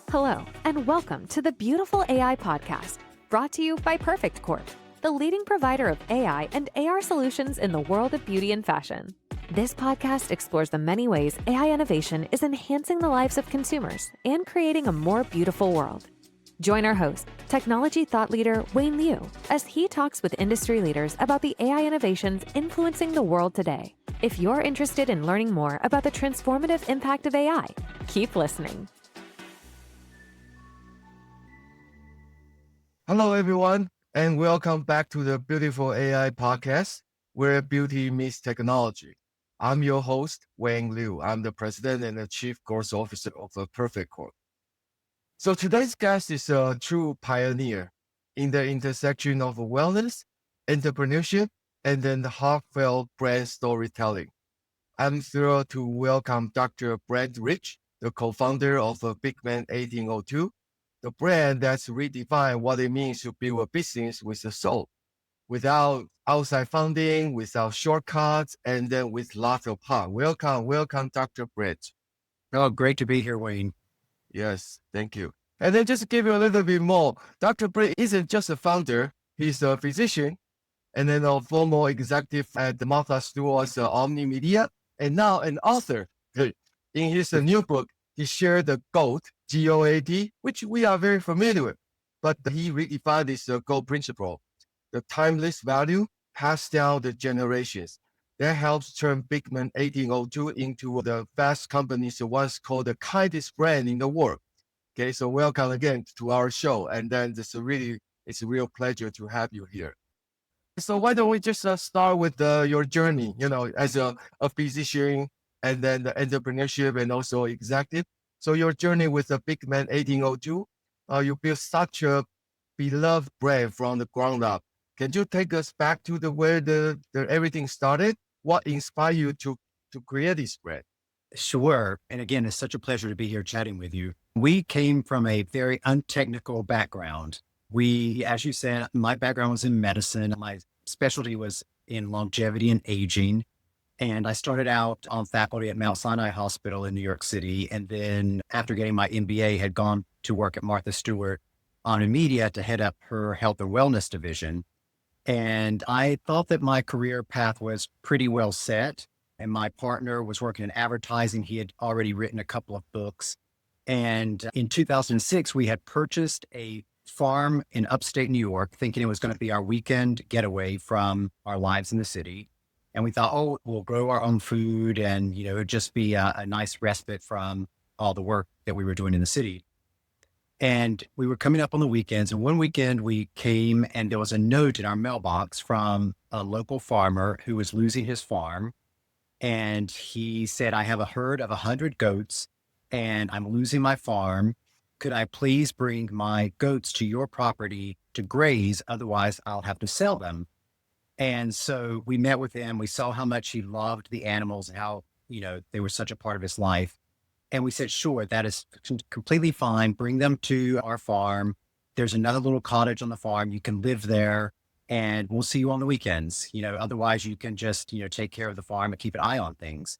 Hello, and welcome to the Beautiful AI Podcast, brought to you by Perfect Corp, the leading provider of AI and AR solutions in the world of beauty and fashion. This podcast explores the many ways AI innovation is enhancing the lives of consumers and creating a more beautiful world. Join our host, technology thought leader Wayne Liu, as he talks with industry leaders about the AI innovations influencing the world today. If you're interested in learning more about the transformative impact of AI, keep listening. Hello, everyone, and welcome back to the Beautiful AI Podcast, where beauty meets technology. I'm your host, Wayne Liu. I'm the president and the chief growth officer of the Perfect Corp. So today's guest is a true pioneer in the intersection of wellness, entrepreneurship, and then the heartfelt brand storytelling. I'm thrilled to welcome Dr. Brent Ridge, the co-founder of Beekman 1802, the brand that's redefined what it means to build a business with a soul, without outside funding, without shortcuts, and then with lots of heart. Welcome, Dr. Brent. Oh, great to be here, Wayne. Yes, thank you. And then just to give you a little bit more, Dr. Brent isn't just a founder, he's a physician, and then a former executive at the Martha Stewart's Omni Media, and now an author. In his new book, he shared the G.O.A.T, which we are very familiar with, but he redefined this GO principle, the timeless value passed down the generations. That helps turn Beekman 1802 into the fast companies once called the kindest brand in the world. Okay, so welcome again to our show, and then it's a real pleasure to have you here. So why don't we just start with your journey, as a physician and then the entrepreneurship and also executive. So your journey with the Beekman 1802, you built such a beloved brand from the ground up. Can you take us back to where the everything started? What inspired you to create this brand? Sure. And again, it's such a pleasure to be here chatting with you. We came from a very untechnical background. As you said, my background was in medicine. My specialty was in longevity and aging. And I started out on faculty at Mount Sinai Hospital in New York City. And then after getting my MBA, had gone to work at Martha Stewart Omni Media to head up her health and wellness division. And I thought that my career path was pretty well set. And my partner was working in advertising. He had already written a couple of books. And in 2006, we had purchased a farm in upstate New York, thinking it was going to be our weekend getaway from our lives in the city. And we thought, oh, we'll grow our own food and, it'd just be a nice respite from all the work that we were doing in the city. And we were coming up on the weekends. And one weekend we came and there was a note in our mailbox from a local farmer who was losing his farm. And he said, I have a herd of 100 goats and I'm losing my farm. Could I please bring my goats to your property to graze? Otherwise, I'll have to sell them. And so we met with him. We saw how much he loved the animals and how, they were such a part of his life. And we said, sure, that is completely fine. Bring them to our farm. There's another little cottage on the farm. You can live there and we'll see you on the weekends. Otherwise you can just, take care of the farm and keep an eye on things.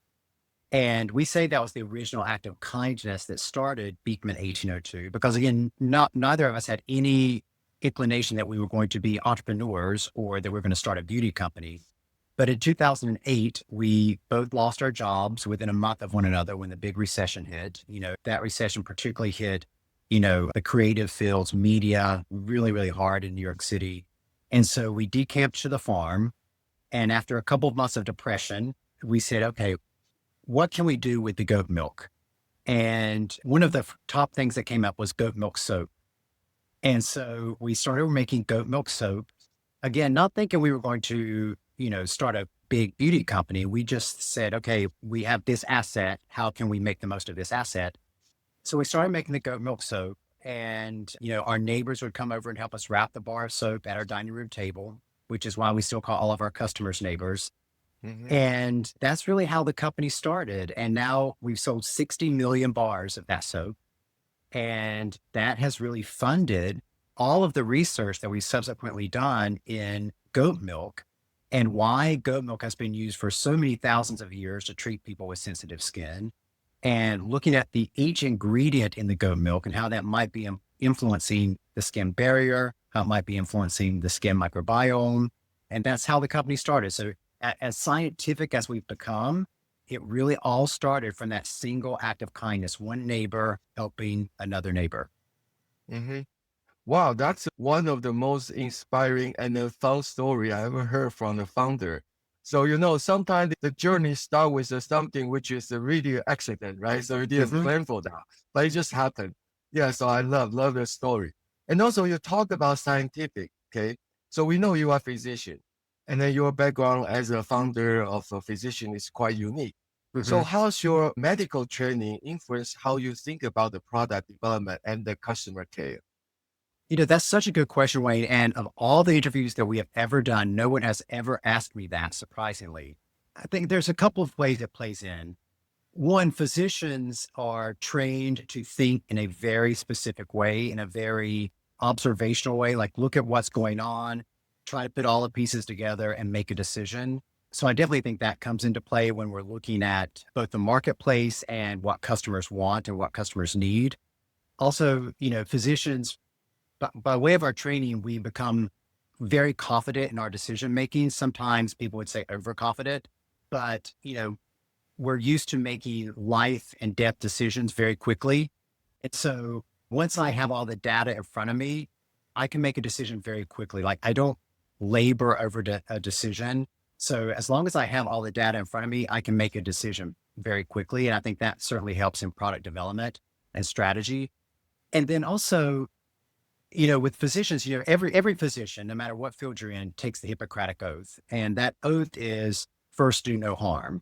And we say that was the original act of kindness that started Beekman 1802, because again, neither of us had any inclination that we were going to be entrepreneurs or that we were going to start a beauty company. But in 2008, we both lost our jobs within a month of one another when the big recession hit. That recession particularly hit, the creative fields, media, really, really hard in New York City. And so we decamped to the farm. And after a couple of months of depression, we said, okay, what can we do with the goat milk? And one of the top things that came up was goat milk soap. And so we started making goat milk soap. Again, not thinking we were going to, start a big beauty company. We just said, okay, we have this asset. How can we make the most of this asset? So we started making the goat milk soap, and, our neighbors would come over and help us wrap the bar of soap at our dining room table, which is why we still call all of our customers neighbors. Mm-hmm. And that's really how the company started. And now we've sold 60 million bars of that soap. And that has really funded all of the research that we've subsequently done in goat milk and why goat milk has been used for so many thousands of years to treat people with sensitive skin. and looking at each ingredient in the goat milk and how that might be influencing the skin barrier, how it might be influencing the skin microbiome. And that's how the company started. So as scientific as we've become, it really all started from that single act of kindness, one neighbor helping another neighbor. Hmm. Wow, that's one of the most inspiring and fun story I ever heard from the founder. So, sometimes the journey start with something which is really accident, right? So you didn't plan for that, but it just happened. Yeah, so I love the story. And also you talk about scientific, okay? So we know you are a physician, and then your background as a founder of a physician is quite unique. So how's your medical training influence how you think about the product development and the customer care? That's such a good question, Wayne. And of all the interviews that we have ever done, no one has ever asked me that, surprisingly. I think there's a couple of ways it plays in. One, physicians are trained to think in a very specific way, in a very observational way, like look at what's going on, try to put all the pieces together and make a decision. So I definitely think that comes into play when we're looking at both the marketplace and what customers want and what customers need. Also, physicians, by way of our training, we become very confident in our decision making. Sometimes people would say overconfident, but we're used to making life and death decisions very quickly. And so once I have all the data in front of me, I can make a decision very quickly. Like I don't labor over a decision. So as long as I have all the data in front of me, I can make a decision very quickly. And I think that certainly helps in product development and strategy. And then also, with physicians, every physician, no matter what field you're in, takes the Hippocratic Oath. And that oath is first do no harm.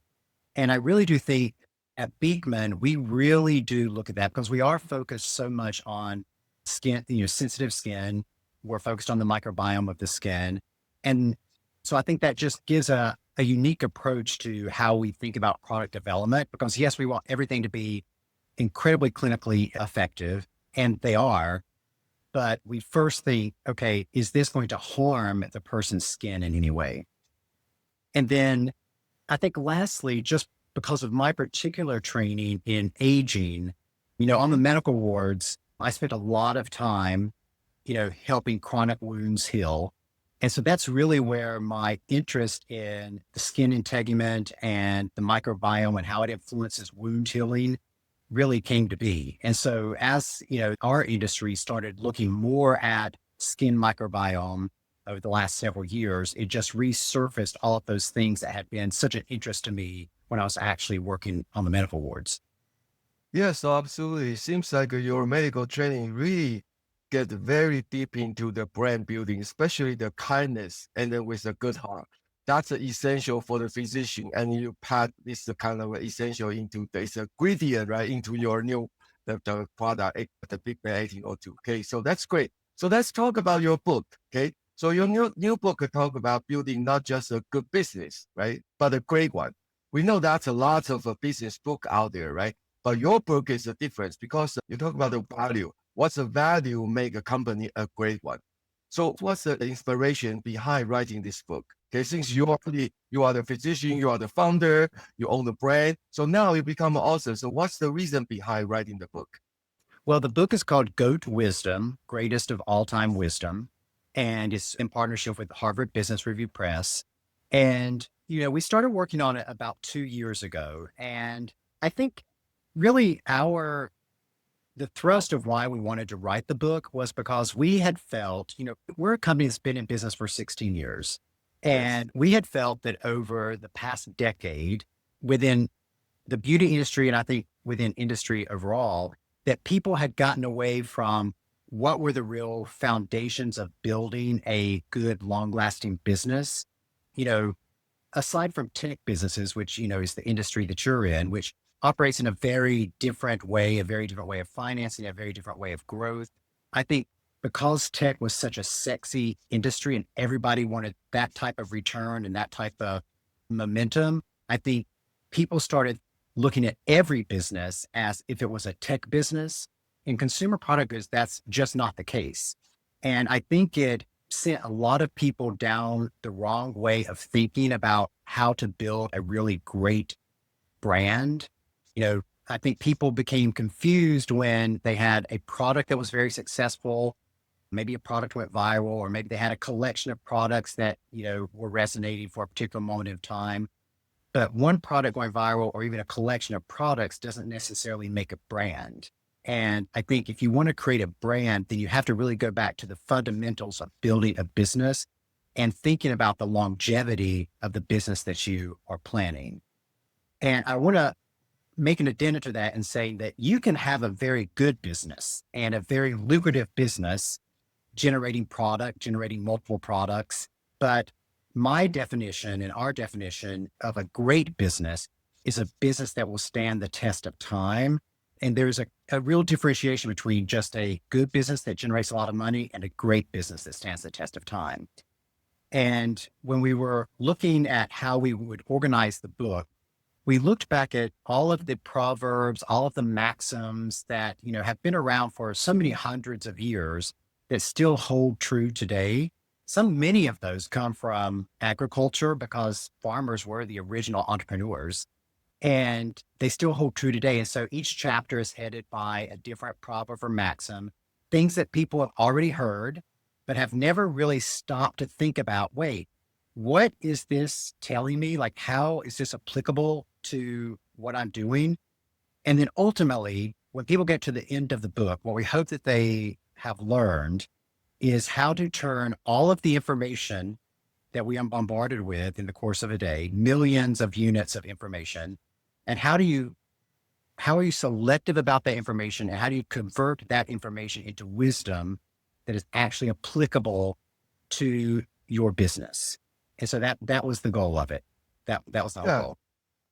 And I really do think at Beekman, we really do look at that because we are focused so much on skin, sensitive skin. We're focused on the microbiome of the skin. And so I think that just gives a unique approach to how we think about product development, because yes, we want everything to be incredibly clinically effective, and they are, but we first think, okay, is this going to harm the person's skin in any way? And then I think lastly, just because of my particular training in aging, on the medical wards, I spent a lot of time, helping chronic wounds heal. And so that's really where my interest in the skin integument and the microbiome and how it influences wound healing really came to be. And so as, our industry started looking more at skin microbiome over the last several years, it just resurfaced all of those things that had been such an interest to me when I was actually working on the medical wards. Yes, so absolutely. It seems like your medical training really get very deep into the brand building, especially the kindness and then with a good heart. That's essential for the physician. And you pack this kind of essential into this ingredient, right, into your new the product, the Beekman 1802. Okay, so that's great. So let's talk about your book. Okay, so your new book talk about building not just a good business, right, but a great one. We know that's a lot of a business book out there, right? But your book is a difference because you talk about the value. What's the value make a company a great one? So what's the inspiration behind writing this book? Okay, since you are the physician, you are the founder, you own the brand. So now you become an author. So what's the reason behind writing the book? Well, the book is called G.O.A.T Wisdom, Greatest of All Time Wisdom, and it's in partnership with Harvard Business Review Press. And, we started working on it about 2 years ago. And I think really the thrust of why we wanted to write the book was because we had felt, we're a company that's been in business for 16 years. And we had felt that over the past decade within the beauty industry, and I think within industry overall, that people had gotten away from what were the real foundations of building a good, long lasting business, you know, aside from tech businesses, which, is the industry that you're in, which operates in a very different way of financing, a very different way of growth. I think because tech was such a sexy industry and everybody wanted that type of return and that type of momentum, I think people started looking at every business as if it was a tech business. In consumer product goods, that's just not the case. And I think it sent a lot of people down the wrong way of thinking about how to build a really great brand. I think people became confused when they had a product that was very successful. Maybe a product went viral, or maybe they had a collection of products that, were resonating for a particular moment of time. But one product going viral or even a collection of products doesn't necessarily make a brand. And I think if you want to create a brand, then you have to really go back to the fundamentals of building a business and thinking about the longevity of the business that you are planning. And I want to make an addendum to that and say that you can have a very good business and a very lucrative business generating multiple products. But my definition and our definition of a great business is a business that will stand the test of time. And there's a real differentiation between just a good business that generates a lot of money and a great business that stands the test of time. And when we were looking at how we would organize the book, we looked back at all of the proverbs, all of the maxims that, have been around for so many hundreds of years that still hold true today. Many of those come from agriculture because farmers were the original entrepreneurs, and they still hold true today. And so each chapter is headed by a different proverb or maxim, things that people have already heard, but have never really stopped to think about, wait, what is this telling me? Like, how is this applicable to what I'm doing? And then ultimately, when people get to the end of the book, what we hope that they have learned is how to turn all of the information that we are bombarded with in the course of a day, millions of units of information, and how are you selective about that information, and how do you convert that information into wisdom that is actually applicable to your business? And so that was the goal of it. That was the whole goal.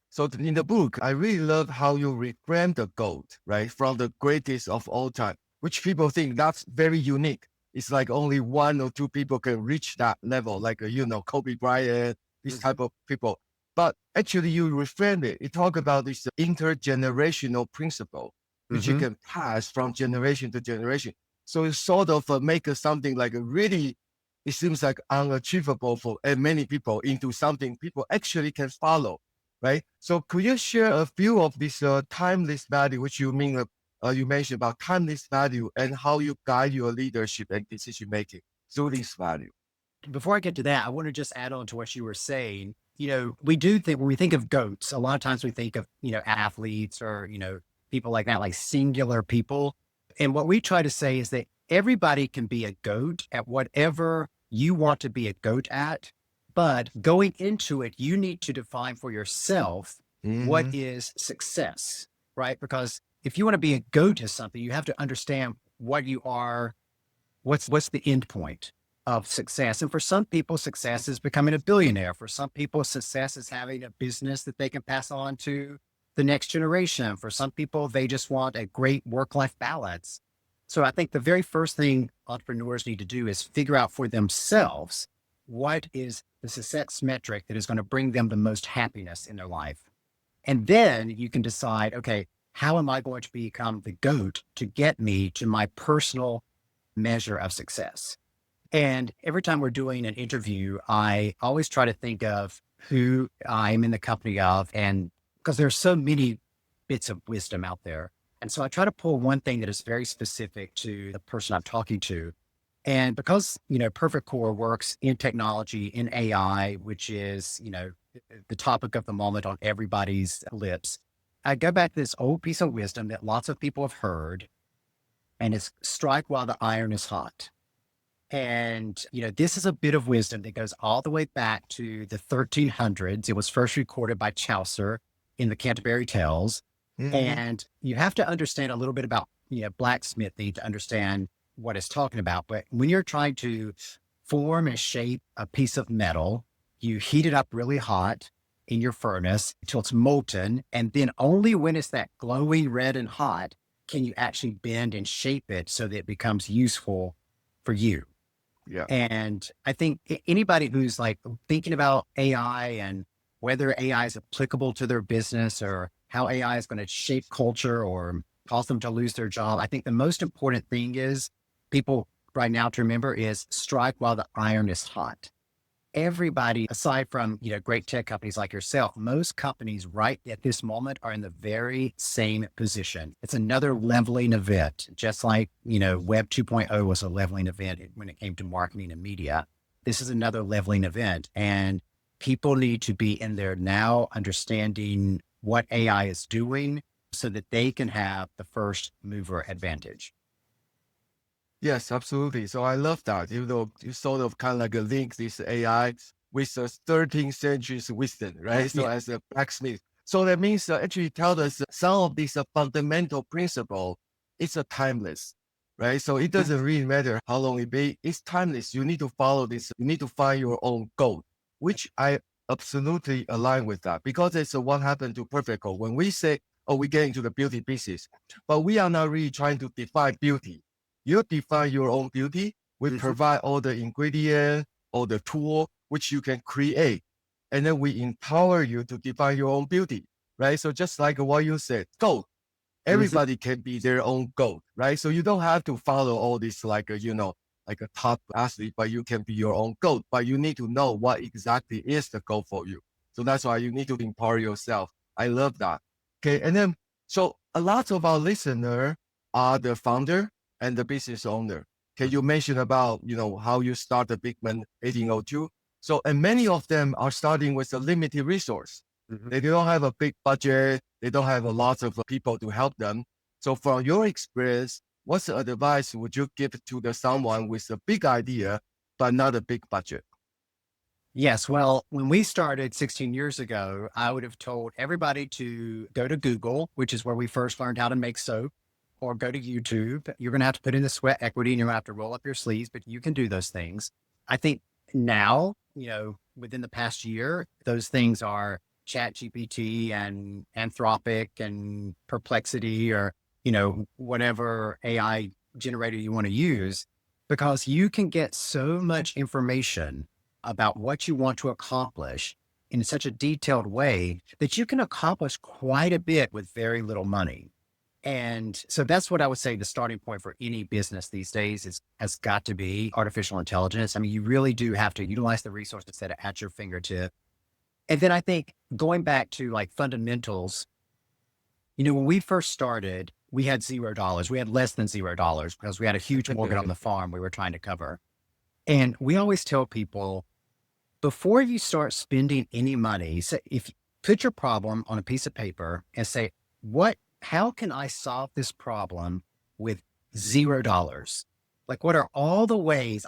So in the book, I really love how you reframe the GOAT, right? From the greatest of all time, which people think that's very unique. It's like only one or two people can reach that level, like, Kobe Bryant, this type of people. But actually you reframe it. You talk about this intergenerational principle, which you can pass from generation to generation. So it's sort of make something like it seems like unachievable for many people into something people actually can follow, right? So could you share a few of this timeless value, which you mentioned about timeless value and how you guide your leadership and decision making through this value? Before I get to that, I want to just add on to what you were saying. We do think, when we think of GOATs, a lot of times we think of, athletes or, people like that, like singular people. And what we try to say is that everybody can be a GOAT at whatever you want to be a GOAT at. But going into it, you need to define for yourself what is success, right? Because if you want to be a GOAT at something, you have to understand what you are, what's the end point of success. And for some people, success is becoming a billionaire. For some people, success is having a business that they can pass on to the next generation. For some people, they just want a great work-life balance. So I think the very first thing entrepreneurs need to do is figure out for themselves what is the success metric that is going to bring them the most happiness in their life. And then you can decide, okay, how am I going to become the GOAT to get me to my personal measure of success? And every time we're doing an interview, I always try to think of who I'm in the company of, and because there's so many bits of wisdom out there. And so I try to pull one thing that is very specific to the person I'm talking to. And because, Perfect Corp works in technology, in AI, which is, the topic of the moment on everybody's lips, I go back to this old piece of wisdom that lots of people have heard, and it's strike while the iron is hot. And, this is a bit of wisdom that goes all the way back to the 1300s. It was first recorded by Chaucer in the Canterbury Tales. And you have to understand a little bit about, blacksmithing to understand what it's talking about. But when you're trying to form and shape a piece of metal, you heat it up really hot in your furnace until it's molten. And then only when it's that glowing red and hot can you actually bend and shape it so that it becomes useful for you. Yeah. And I think anybody who's like thinking about AI and whether AI is applicable to their business or how AI is going to shape culture or cause them to lose their job, I think the most important thing is people right now to remember is strike while the iron is hot. everybody, aside from, great tech companies like yourself, most companies right at this moment are in the very same position. It's another leveling event, just like, Web 2.0 was a leveling event when it came to marketing and media. This is another leveling event, and people need to be in there now understanding what AI is doing so that they can have the first mover advantage. Yes, absolutely. So I love that. Even though you sort of kind of like a link this AI with the 13th century's wisdom, right? So as a blacksmith. So that means actually tell us some of these fundamental principle, it's a timeless, right? So it doesn't really matter how long it be. It's timeless. You need to follow this. You need to find your own goal, which I absolutely align with that because it's what happened to Perfect Corp. When we say, oh, we get into the beauty business, but we are not really trying to define beauty. You define your own beauty. We provide all the ingredients, all the tool, which you can create. And then we empower you to define your own beauty, right? So just like what you said, gold. Everybody can be their own gold, right? So you don't have to follow all this like a top athlete, but you can be your own gold. But you need to know what exactly is the goal for you. So that's why you need to empower yourself. I love that. Okay. And then, so a lot of our listeners are the founder and the business owner. Can you mention about, how you started Beekman 1802? So, and many of them are starting with a limited resource. They don't have a big budget. They don't have a lot of people to help them. So from your experience, what's the advice would you give to someone with a big idea, but not a big budget? Yes. Well, when we started 16 years ago, I would have told everybody to go to Google, which is where we first learned how to make soap, or go to YouTube. You're going to have to put in the sweat equity and you're going to have to roll up your sleeves, but you can do those things. I think now, within the past year, those things are ChatGPT and Anthropic and Perplexity or, whatever AI generator you want to use, because you can get so much information about what you want to accomplish in such a detailed way that you can accomplish quite a bit with very little money. And so that's what I would say the starting point for any business these days has got to be artificial intelligence. I mean, you really do have to utilize the resources that are at your fingertip. And then I think going back to like fundamentals, when we first started, we had $0. We had less than $0 because we had a huge mortgage on the farm we were trying to cover. And we always tell people, before you start spending any money, so if you put your problem on a piece of paper and say, how can I solve this problem with $0? Like, what are all the ways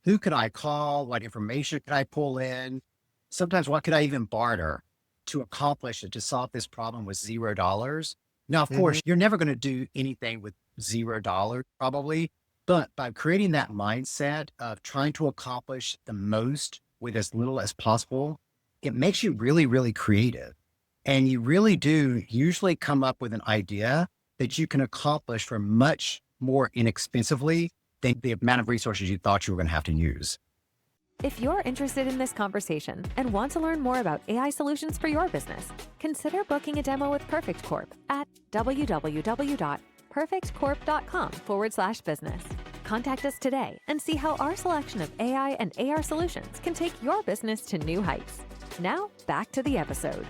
who could I call? What information could I pull in? Sometimes what could I even barter to accomplish it, to solve this problem with $0? Now, of course, you're never going to do anything with $0 probably, but by creating that mindset of trying to accomplish the most with as little as possible, it makes you really, really creative. And you really do usually come up with an idea that you can accomplish for much more inexpensively than the amount of resources you thought you were going to have to use. If you're interested in this conversation and want to learn more about AI solutions for your business, consider booking a demo with Perfect Corp at www.perfectcorp.com/business. Contact us today and see how our selection of AI and AR solutions can take your business to new heights. Now, back to the episode.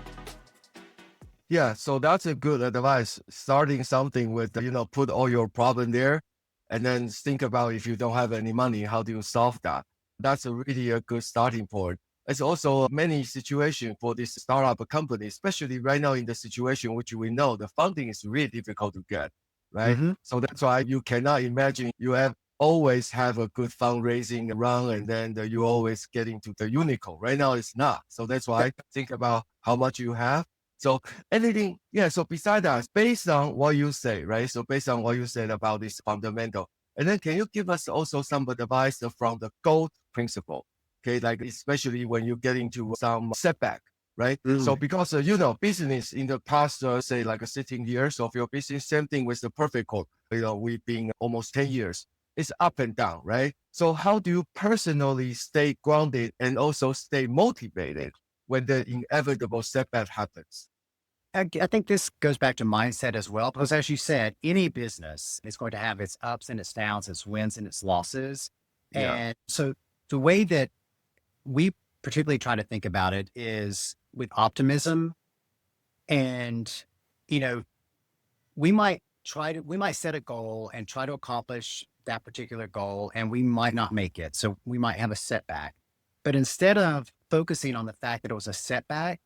Yeah, so that's a good advice. Starting something with, put all your problem there and then think about if you don't have any money, how do you solve that? That's really a good starting point. It's also many situations for this startup company, especially right now in the situation which we know the funding is really difficult to get, right? So that's why you cannot imagine you always have a good fundraising run and then you always get into the unicorn. Right now it's not. So that's why think about how much you have. So anything, so beside that, based on what you say, right? So based on what you said about this fundamental, and then can you give us also some advice from the GO.A.T principle? Okay, like especially when you get into some setback, right? So because, business in the past, say like 16 years of your business, same thing with the Perfect Corp, we've been almost 10 years. It's up and down, right? So how do you personally stay grounded and also stay motivated when the inevitable setback happens? I think this goes back to mindset as well, because as you said, any business is going to have its ups and its downs, its wins and its losses. Yeah. And so the way that we particularly try to think about it is with optimism. And, you know, we might set a goal and try to accomplish that particular goal, and we might not make it. So we might have a setback. But instead of focusing on the fact that it was a setback,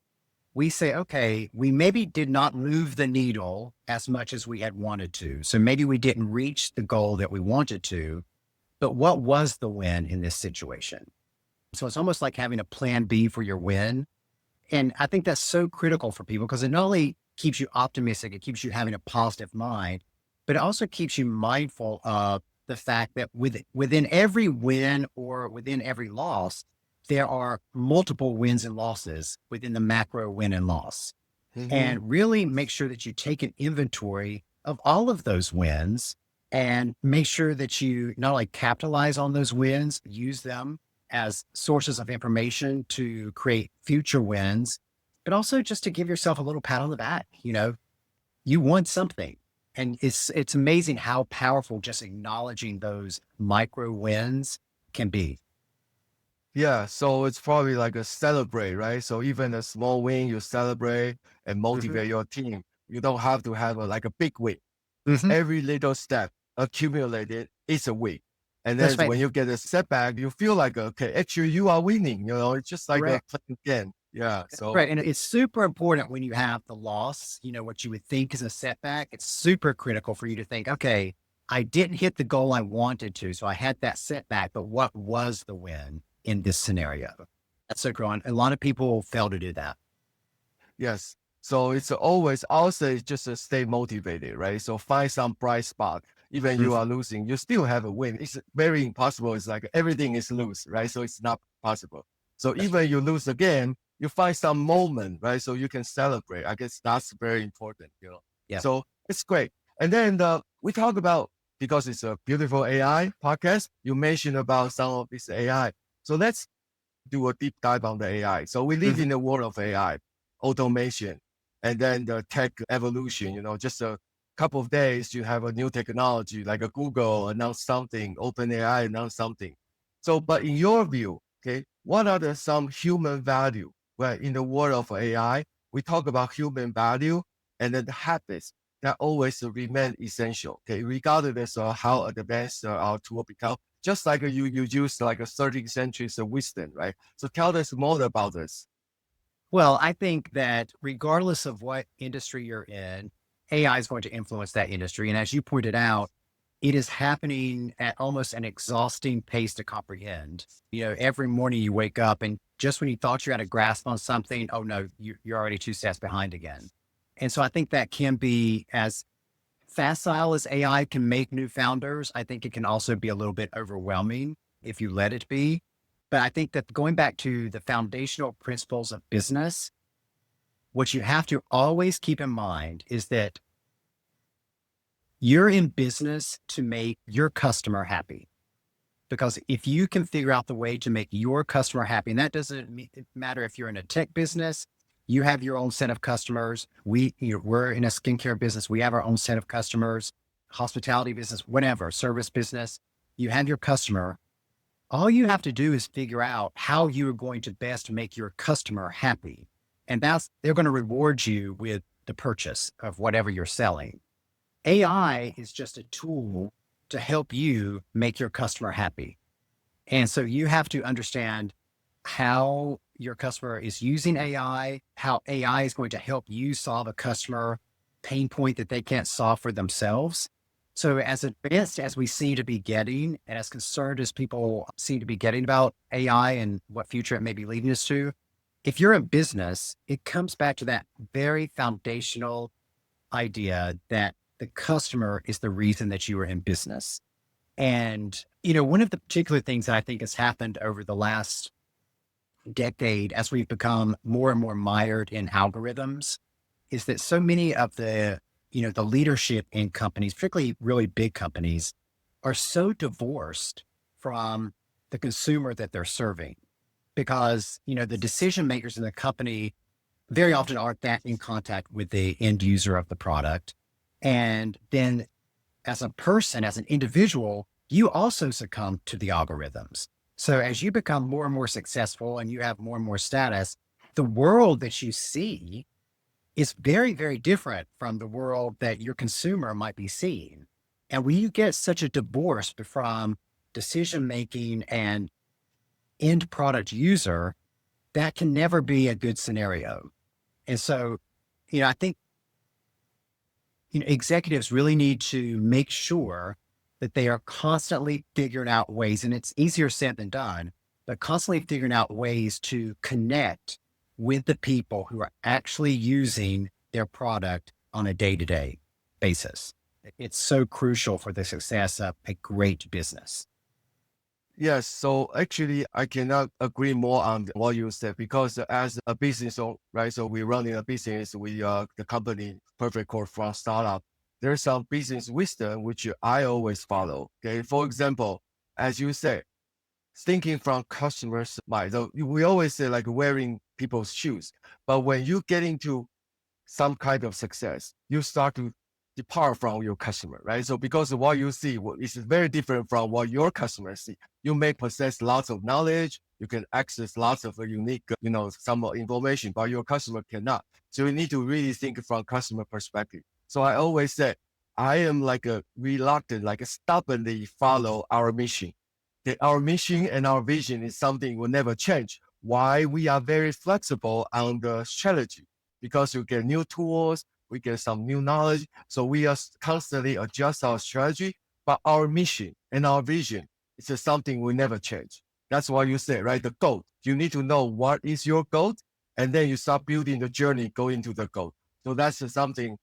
we say, okay, we maybe did not move the needle as much as we had wanted to. So maybe we didn't reach the goal that we wanted to, but what was the win in this situation? So it's almost like having a plan B for your win. And I think that's so critical for people because it not only keeps you optimistic, it keeps you having a positive mind, but it also keeps you mindful of the fact that within every win or within every loss, there are multiple wins and losses within the macro win and loss. And really make sure that you take an inventory of all of those wins and make sure that you not only capitalize on those wins, use them as sources of information to create future wins, but also just to give yourself a little pat on the back. You know, you won something. And it's amazing how powerful just acknowledging those micro wins can be. Yeah, so it's probably like a celebrate, right? So even a small win, you celebrate and motivate your team. You don't have to have like a big win. Every little step accumulated is a win. And That's then right. when you get a setback, you feel like, okay, actually you are winning. It's just like a Correct. playing game. Yeah. So Right. And it's super important when you have the loss, what you would think is a setback. It's super critical for you to think, okay, I didn't hit the goal I wanted to. So I had that setback, but what was the win in this scenario? That's so growing. A lot of people fail to do that. yes. So it's always also just to stay motivated, right? So find some bright spot. Even you are losing, you still have a win. It's very impossible. It's like everything is lose, right? So it's not possible. So even you lose again, you find some moment, right? So you can celebrate. I guess that's very important. Yeah. So it's great. And then we talk about, because it's a beautiful AI podcast, you mentioned about some of this AI. So let's do a deep dive on the AI. So we live in the world of AI, automation, and then the tech evolution. Just a couple of days, you have a new technology like a Google announce something, OpenAI announce something. So, but in your view, okay, what are some human value? Well, in the world of AI, we talk about human value and then the habits that always remain essential. Okay, regardless of how advanced our tool become. Just like you use like a 13th century's wisdom, right? So tell us more about this. Well, I think that regardless of what industry you're in, AI is going to influence that industry. And as you pointed out, it is happening at almost an exhausting pace to comprehend. Every morning you wake up and just when you thought you had a grasp on something, oh no, you're already 2 steps behind again. And so I think that can be as facile as AI can make new founders. I think it can also be a little bit overwhelming if you let it be. But I think that going back to the foundational principles of business, what you have to always keep in mind is that you're in business to make your customer happy. Because if you can figure out the way to make your customer happy, and that doesn't matter if you're in a tech business, you have your own set of customers. We're in a skincare business. We have our own set of customers, hospitality business, whatever, service business. You have your customer. All you have to do is figure out how you are going to best make your customer happy. And they're going to reward you with the purchase of whatever you're selling. AI is just a tool to help you make your customer happy. And so you have to understand how your customer is using AI, how AI is going to help you solve a customer pain point that they can't solve for themselves. So as advanced as we seem to be getting, and as concerned as people seem to be getting about AI and what future it may be leading us to, if you're in business, it comes back to that very foundational idea that the customer is the reason that you are in business. And, one of the particular things that I think has happened over the last decade as we've become more and more mired in algorithms is that so many of the leadership in companies, particularly really big companies, are so divorced from the consumer that they're serving because, the decision makers in the company very often aren't that in contact with the end user of the product. And then as a person, as an individual, you also succumb to the algorithms. So as you become more and more successful and you have more and more status, the world that you see is very, very different from the world that your consumer might be seeing. And when you get such a divorce from decision making and end product user, that can never be a good scenario. And so, I think, executives really need to make sure that they are constantly figuring out ways, and it's easier said than done, but constantly figuring out ways to connect with the people who are actually using their product on a day-to-day basis. It's so crucial for the success of a great business. Yes, so actually, I cannot agree more on what you said because as a business owner, right? So we're running a business. We the company Perfect Corp from startup. There's some business wisdom which I always follow. Okay, for example, as you say, thinking from customers' mind. So we always say like wearing people's shoes, but when you get into some kind of success, you start to depart from your customer, right? So because of what you see is very different from what your customers see. You may possess lots of knowledge, you can access lots of unique, some information, but your customer cannot. So you need to really think from customer perspective. So I always say, I am like a reluctant, like a stubbornly follow our mission. Our mission and our vision is something will never change. Why? We are very flexible on the strategy because you get new tools, we get some new knowledge. So we are constantly adjust our strategy, but our mission and our vision is something we never change. That's why you say, right? The goal. You need to know what is your goal, and then you start building the journey going to the goal. So that's something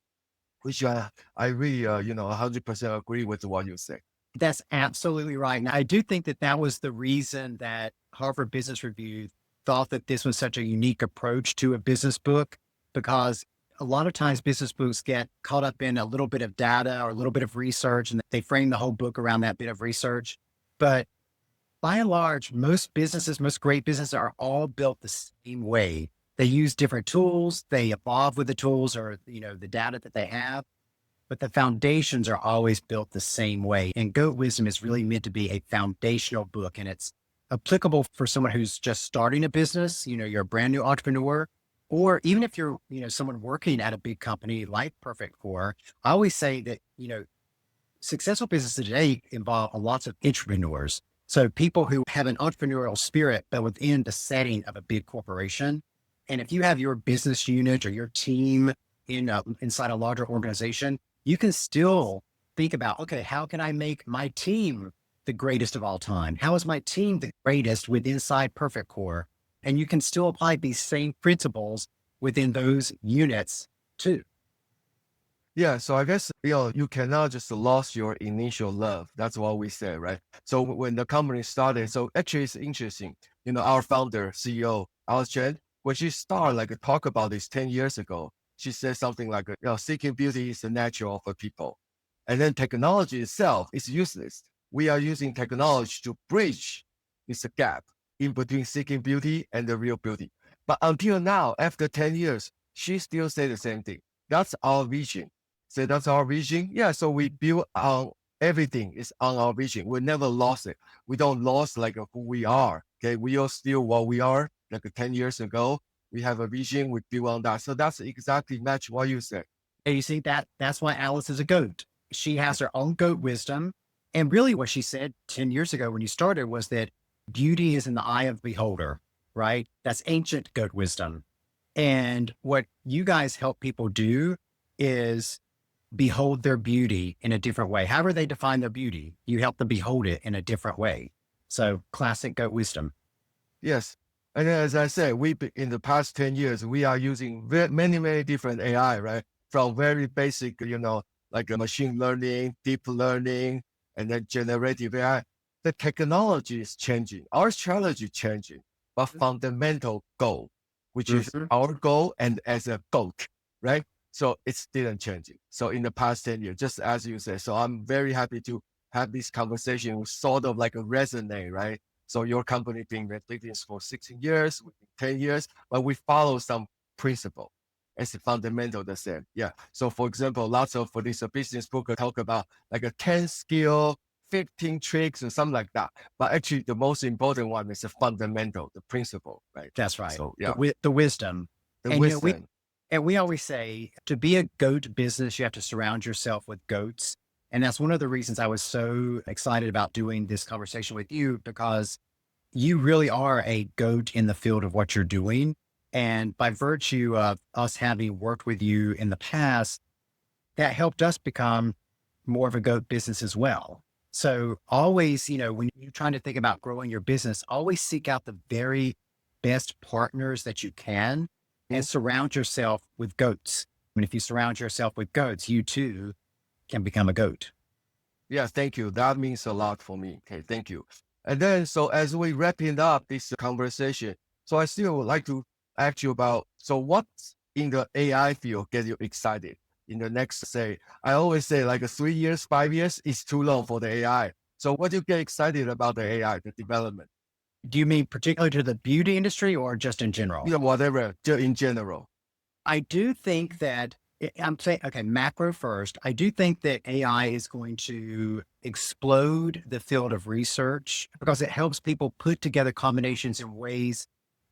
which I really, 100% agree with what you say. That's absolutely right. And I do think that that was the reason that Harvard Business Review thought that this was such a unique approach to a business book, because a lot of times business books get caught up in a little bit of data or a little bit of research, and they frame the whole book around that bit of research. But by and large, most businesses, most great businesses are all built the same way. They use different tools, they evolve with the tools or, the data that they have, but the foundations are always built the same way. And Goat Wisdom is really meant to be a foundational book, and it's applicable for someone who's just starting a business. You're a brand new entrepreneur, or even if you're, someone working at a big company like Perfect Corp. I always say that, successful businesses today involve lots of entrepreneurs. So people who have an entrepreneurial spirit, but within the setting of a big corporation. And if you have your business unit or your team inside a larger organization, you can still think about, okay, how can I make my team the greatest of all time? How is my team the greatest inside Perfect Corp? And you can still apply these same principles within those units too. Yeah, so I guess you cannot just lose your initial love. That's what we say, right? So when the company started, so actually it's interesting. Our founder, CEO, Alice Chen, when she started talk about this 10 years ago, she said something like, seeking beauty is natural for people. And then technology itself is useless. We are using technology to bridge this gap in between seeking beauty and the real beauty. But until now, after 10 years, she still say the same thing. That's our vision. So that's our vision. Yeah. So we build on everything is on our vision. We never lost it. We don't lost who we are. Okay. We are still what we are 10 years ago. We have a vision. We build on that. So that's exactly match what you said. And you see that's why Alice is a goat. She has her own goat wisdom. And really what she said 10 years ago when you started was that beauty is in the eye of the beholder, right? That's ancient goat wisdom. And what you guys help people do is behold their beauty in a different way. However they define their beauty, you help them behold it in a different way. So classic goat wisdom. Yes. And then, as I said, in the past 10 years, we are using many, many different AI, right? From very basic, like machine learning, deep learning, and then generative AI. The technology is changing. Our strategy changing, but fundamental goal, which is our goal and as a GOAT, right? So it didn't change it. So in the past 10 years, just as you said, so I'm very happy to have this conversation sort of like a resonate, right? So your company being with business for 16 years, 10 years, but we follow some principle. It's fundamental the same. Yeah. So for example, lots of for this business book talk about like a 10 skill 15 tricks or something like that. But actually, the most important one is the fundamental, the principle, right? That's right. So yeah, The wisdom. the And, wisdom. we always say to be a GOAT business, you have to surround yourself with GOATs. And that's one of the reasons I was so excited about doing this conversation with you, because you really are a GOAT in the field of what you're doing. And by virtue of us having worked with you in the past, that helped us become more of a GOAT business as well. So always, when you're trying to think about growing your business, always seek out the very best partners that you can and surround yourself with GOATs. I mean, if you surround yourself with GOATs, you too can become a GOAT. Yeah, thank you. That means a lot for me. Okay, thank you. And then, so as we wrapping up this conversation, so I still would like to ask you about, so what in the AI field gets you excited in the next, say, I always say like 3 years, 5 years is too long for the AI. So what do you get excited about the AI, the development? Do you mean particularly to the beauty industry or just in general? Whatever, just in general. I do think that I'm saying, okay, macro first. I do think that AI is going to explode the field of research because it helps people put together combinations in ways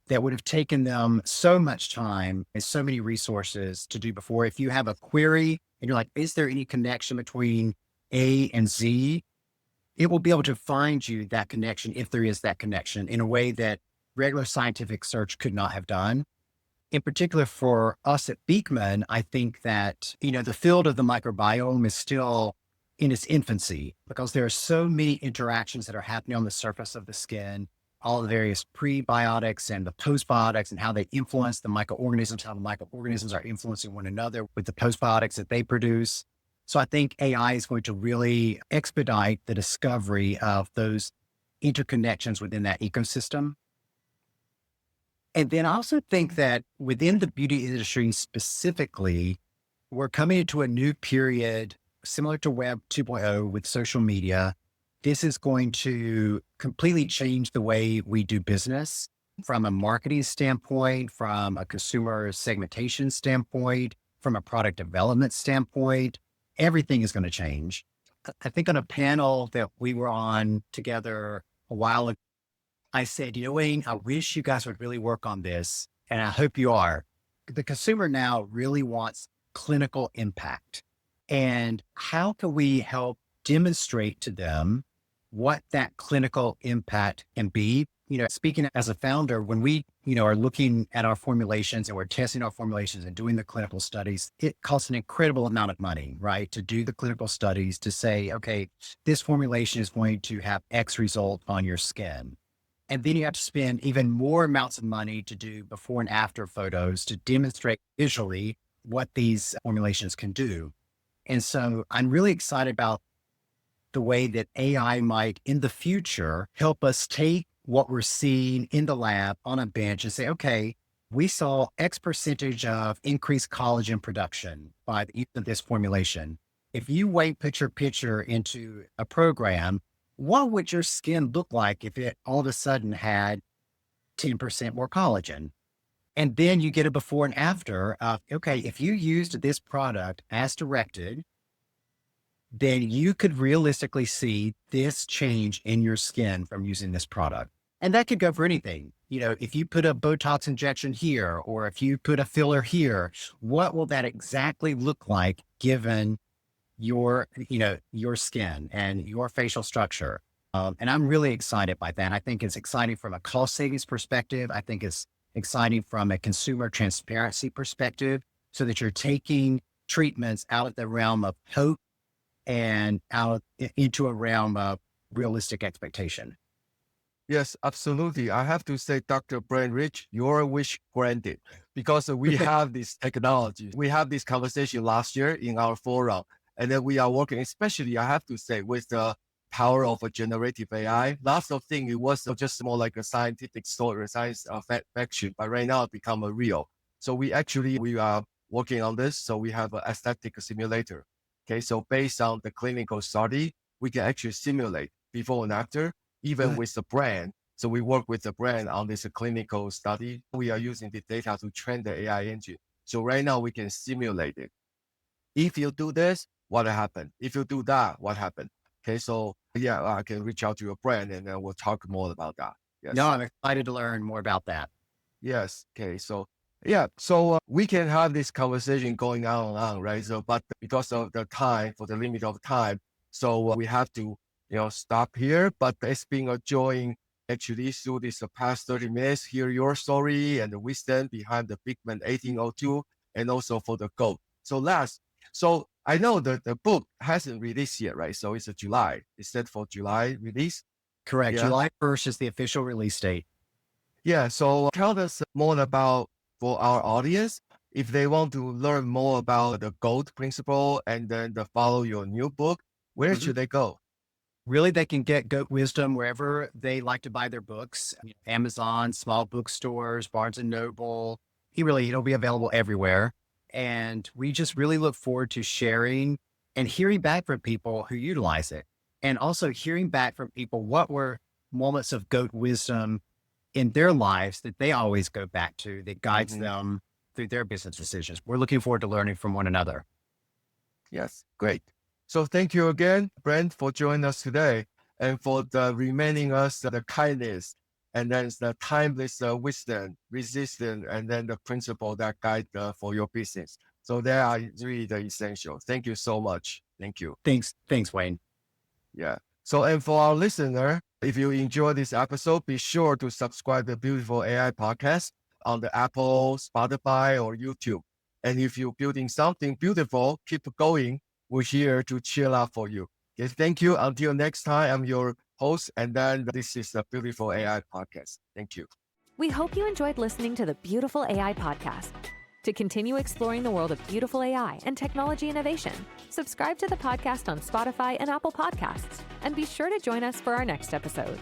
that would have taken them so much time and so many resources to do before. If you have a query and you're like, is there any connection between A and Z? It will be able to find you that connection, if there is that connection, in a way that regular scientific search could not have done. In particular for us at Beekman, I think that, the field of the microbiome is still in its infancy because there are so many interactions that are happening on the surface of the skin, all the various prebiotics and the postbiotics and how they influence the microorganisms, how the microorganisms are influencing one another with the postbiotics that they produce. So I think AI is going to really expedite the discovery of those interconnections within that ecosystem. And then I also think that within the beauty industry specifically, we're coming into a new period similar to Web 2.0 with social media. This is going to completely change the way we do business from a marketing standpoint, from a consumer segmentation standpoint, from a product development standpoint. Everything is going to change. I think on a panel that we were on together a while ago, I said, Wayne, I wish you guys would really work on this. And I hope you are. The consumer now really wants clinical impact. And how can we help demonstrate to them what that clinical impact can be? Speaking as a founder, when we, are looking at our formulations and we're testing our formulations and doing the clinical studies, it costs an incredible amount of money, right? To do the clinical studies to say, okay, this formulation is going to have X result on your skin. And then you have to spend even more amounts of money to do before and after photos to demonstrate visually what these formulations can do. And so I'm really excited about the way that AI might in the future help us take what we're seeing in the lab on a bench and say, okay, we saw X percentage of increased collagen production by the use of this formulation. If you put your picture into a program, what would your skin look like if it all of a sudden had 10% more collagen? And then you get a before and after of, okay, if you used this product as directed, then you could realistically see this change in your skin from using this product. And that could go for anything. If you put a Botox injection here, or if you put a filler here, what will that exactly look like given your skin and your facial structure? And I'm really excited by that. I think it's exciting from a cost savings perspective. I think it's exciting from a consumer transparency perspective, so that you're taking treatments out of the realm of hope and out into a realm of realistic expectation. Yes, absolutely. I have to say, Dr. Brent Ridge, your wish granted, because we have this technology. We have this conversation last year in our forum, and then we are working, especially, I have to say, with the power of a generative AI. Lots of things, it was just more like a scientific story, science fiction, but right now it become a real. So we are working on this. So we have an aesthetic simulator. Okay, so based on the clinical study, we can actually simulate before and after, even with the brand. So we work with the brand on this clinical study. We are using the data to train the AI engine. So right now we can simulate it. If you do this, what happened? If you do that, what happened? Okay, so yeah, I can reach out to your brand and then we'll talk more about that. Yes. No, I'm excited to learn more about that. Yes. Okay. So yeah, so we can have this conversation going on and on, right? So, but because of the time, for the limit of time, so we have to, stop here. But it's been a joy actually through this past 30 minutes, hear your story and the wisdom behind the Beekman 1802, and also for the G.O.A.T. So I know that the book hasn't released yet, right? So it's a July. It's set for July release. Correct. Yeah. July 1st is the official release date. Yeah, so tell us more about for our audience, if they want to learn more about the GOAT principle and then follow your new book, where should they go? Really, they can get Goat Wisdom wherever they like to buy their books. Amazon, small bookstores, Barnes and Noble. It'll be available everywhere. And we just really look forward to sharing and hearing back from people who utilize it. And also hearing back from people what were moments of GOAT wisdom in their lives that they always go back to, that guides them through their business decisions. We're looking forward to learning from one another. Yes, great. So thank you again, Brent, for joining us today and for the remaining us the kindness and then the timeless wisdom, resistance, and then the principle that guide for your business. So they are really the essential. Thank you so much. Thank you. Thanks, Wayne. Yeah. So, and for our listener, if you enjoy this episode, be sure to subscribe to the Beautiful AI podcast on the Apple, Spotify, or YouTube. And if you're building something beautiful, keep going. We're here to chill out for you. Okay, thank you. Until next time, I'm your host, and then this is the Beautiful AI podcast. Thank you. We hope you enjoyed listening to the Beautiful AI podcast. To continue exploring the world of beautiful AI and technology innovation, subscribe to the podcast on Spotify and Apple Podcasts, and be sure to join us for our next episode.